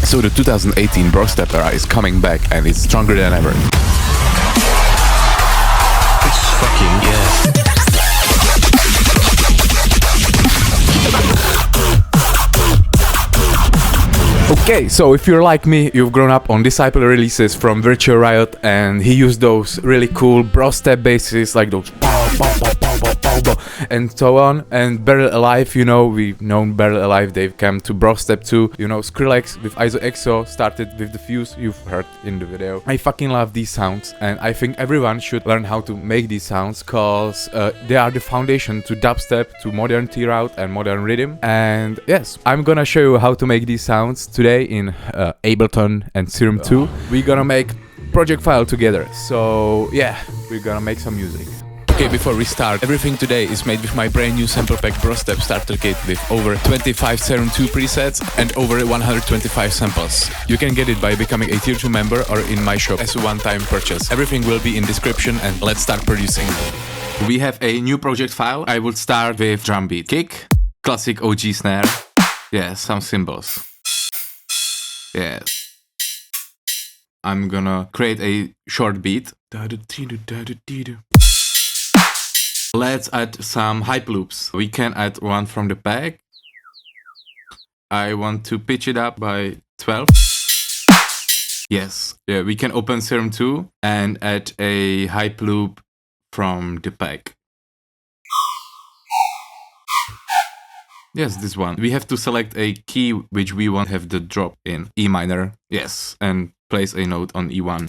So the 2018 Brostep era is coming back and it's stronger than ever. It's fucking yeah. Okay, so if you're like me, you've grown up on Disciple releases from Virtual Riot, and he used those really cool Brostep basses, like those and so on. And Barrel Alive, you know, we've known Barrel Alive, they've come to Brostep too. You know, Skrillex with ISO started with the fuse, you've heard in the video. I fucking love these sounds, and I think everyone should learn how to make these sounds, cause they are the foundation to dubstep, to modern Tearout and modern Riddim. And yes, I'm gonna show you how to make these sounds today in Ableton and Serum 2. We're gonna make project file together, so yeah, we're gonna make some music. Okay, before we start, everything today is made with my brand new SAMPLEPACK Brostep starter kit with over 25 Serum 2 presets and over 125 samples. You can get it by becoming a Tier 2 member or in my shop as a one-time purchase. Everything will be in description, and let's start producing. We have a new project file. I would start with drum beat, kick, classic OG snare, yeah, some cymbals. Yeah. I'm gonna create a short beat. Let's add some hype loops. We can add one from the pack. I want to pitch it up by 12. Yes. Yeah, we can open Serum 2 and add a hype loop from the pack. Yes, this one. We have to select a key which we want to have the drop in. E minor. Yes. And place a note on E1.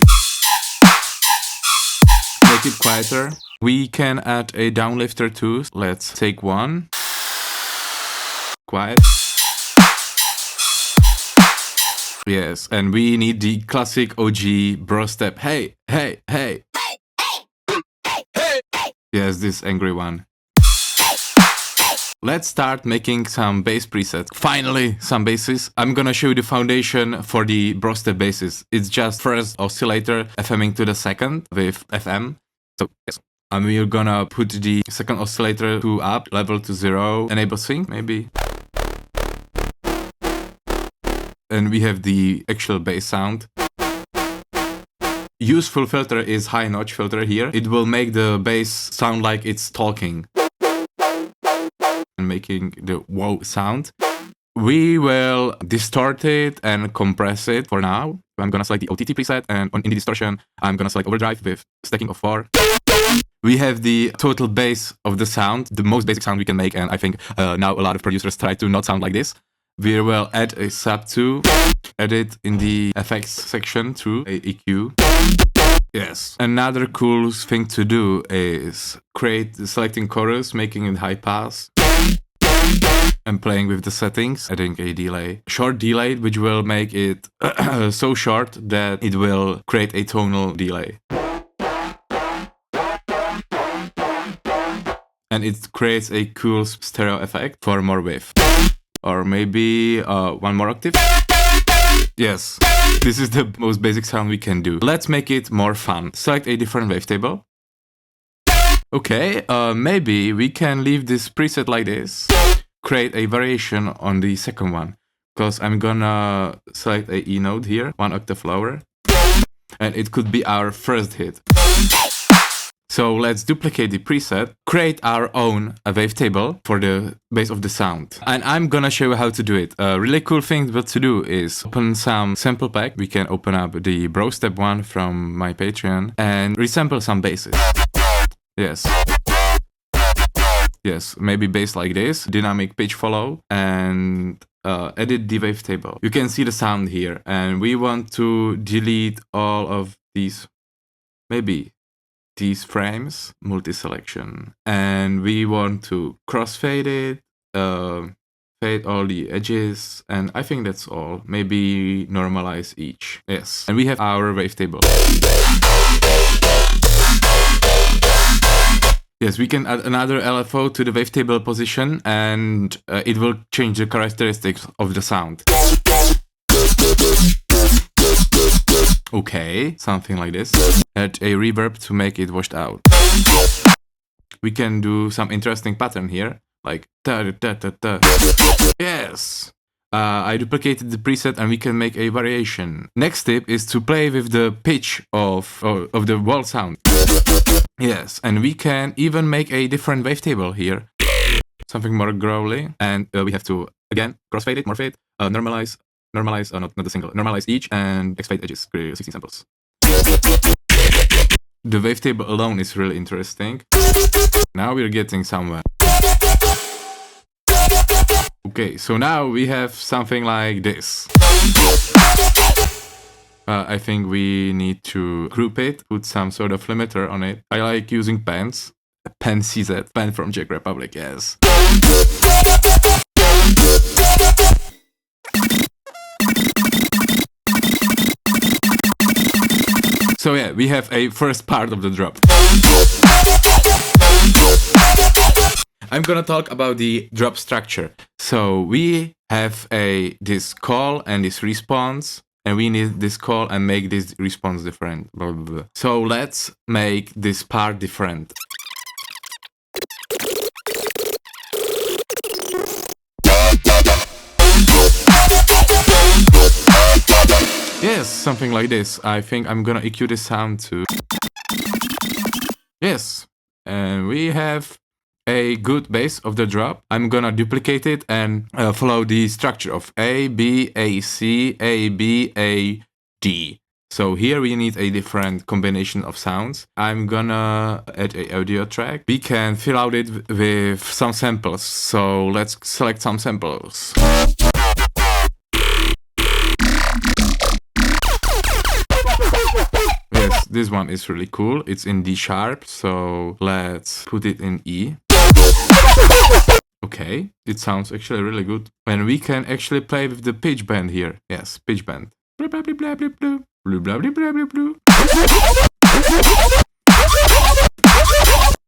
Make it quieter. We can add a downlifter too. Let's take one. Quiet. Yes, and we need the classic OG Brostep. Hey, hey, hey. Yes, this angry one. Let's start making some bass presets. Finally, some basses. I'm gonna show you the foundation for the Brostep basses. It's just first oscillator FMing to the second with FM. So yes. And we're gonna put the second oscillator to up, level to 0, enable sync, maybe. And we have the actual bass sound. Useful filter is high notch filter here. It will make the bass sound like it's talking. And making the wow sound. We will distort it and compress it for now. I'm gonna select the OTT preset, and in the distortion, I'm gonna select overdrive with stacking of 4. We have the total bass of the sound, the most basic sound we can make, and I think now a lot of producers try to not sound like this. We will add a sub 2, add it in the effects section through a EQ. Yes. Another cool thing to do is selecting chorus, making it high pass, and playing with the settings, adding a delay. Short delay, which will make it so short that it will create a tonal delay. And it creates a cool stereo effect for more wave. Or maybe one more octave. Yes, this is the most basic sound we can do. Let's make it more fun. Select a different wavetable. Okay, maybe we can leave this preset like this. Create a variation on the second one. Because I'm gonna select a E note here, 1 octave lower. And it could be our first hit. So let's duplicate the preset, create our own wavetable for the base of the sound. And I'm gonna show you how to do it. A really cool thing to do is open some SAMPLEPACK. We can open up the Brostep one from my Patreon and resample some basses. Yes. Yes, maybe bass like this, dynamic pitch follow, and edit the wavetable. You can see the sound here, and we want to delete all of these, maybe these frames, multi-selection, and we want to crossfade it, fade all the edges, and I think that's all. Maybe normalize each. Yes, and we have our wavetable. Yes, we can add another LFO to the wavetable position, and it will change the characteristics of the sound. Okay, something like this. Add a reverb to make it washed out. We can do some interesting pattern here, like ta ta ta ta. Yes, I duplicated the preset and we can make a variation. Next tip is to play with the pitch of the wall sound. Yes, and we can even make a different wavetable here. Something more growly. And we have to, again, crossfade it, morph it, normalize, not the single, normalize each, and exfade edges, create 16 samples. The wavetable alone is really interesting. Now we're getting somewhere. Okay, so now we have something like this. I think we need to group it, put some sort of limiter on it. I like using pens. Pen CZ, pen from Czech Republic, yes. So yeah, we have a first part of the drop. I'm gonna talk about the drop structure. So we have this call and this response, and we need this call and make this response different. Blah, blah, blah. So let's make this part different. Yes, something like this. I think I'm gonna EQ this sound too. Yes, and we have a good base of the drop. I'm gonna duplicate it and follow the structure of A, B, A, C, A, B, A, D. So here we need a different combination of sounds. I'm gonna add an audio track. We can fill out it with some samples. So let's select some samples. Yes, this one is really cool. It's in D sharp, so let's put it in E. Okay, it sounds actually really good. And we can actually play with the pitch bend here. Yes, pitch bend.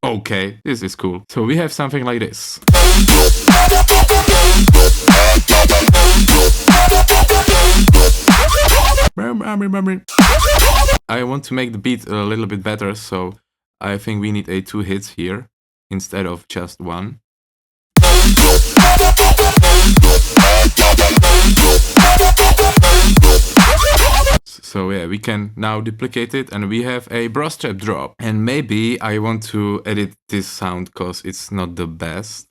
Okay, this is cool. So we have something like this. I want to make the beat a little bit better, so I think we need 2 hits here instead of just 1. So yeah, we can now duplicate it and we have a Brostep drop. And maybe I want to edit this sound because it's not the best.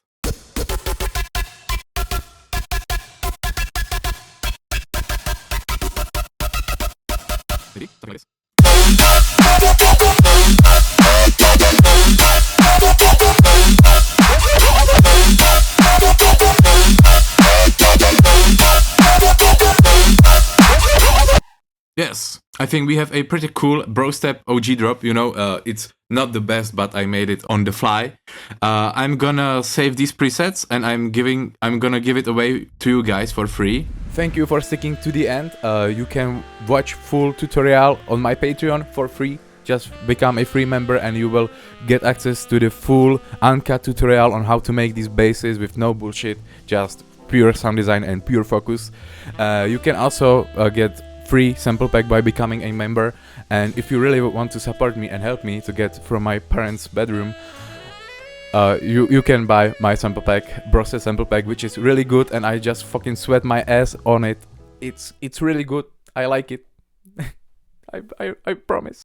Yes, I think we have a pretty cool Brostep OG drop. You know, it's not the best, but I made it on the fly. I'm gonna save these presets and I'm gonna give it away to you guys for free. Thank you for sticking to the end. You can watch full tutorial on my Patreon for free. Just become a free member and you will get access to the full uncut tutorial on how to make these basses with no bullshit, just pure sound design and pure focus. You can also get free sample pack by becoming a member, and if you really want to support me and help me to get from my parents' bedroom, you can buy my sample pack, Brostep sample pack, which is really good, and I just fucking sweat my ass on it. It's really good. I like it. I promise.